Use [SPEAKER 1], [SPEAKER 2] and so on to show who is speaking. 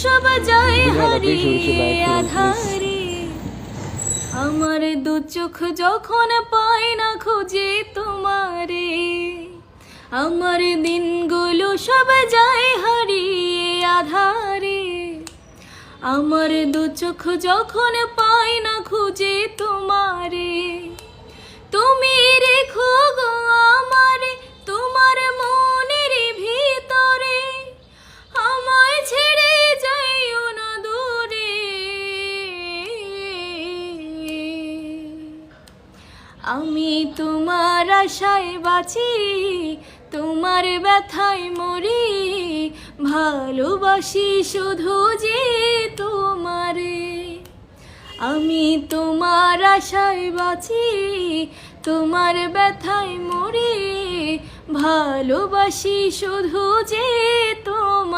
[SPEAKER 1] সব যায় হারিয়ে আধারে। আমার দু চোখ যখন পায় না খুঁজে তোমারে, আমার দিনগুলো সব যায় হারিয়ে আধারে। আমার দু চোখ যখন পায় না খুঁজে তোমারে, তুমি রেখো গো আমারে তোমার মনের ভিতরে, আমায় ছেড়ে যাইও না দূরে। আমি তোমার আশায় বাঁচি, তোমার ব্যথায় মরি, ভালোবাসি শুধু যে তোমারে। আমি তোমার আশায় বাঁচি, তোমার ব্যথায় মরি, ভালোবাসি শুধু যে তোমারে।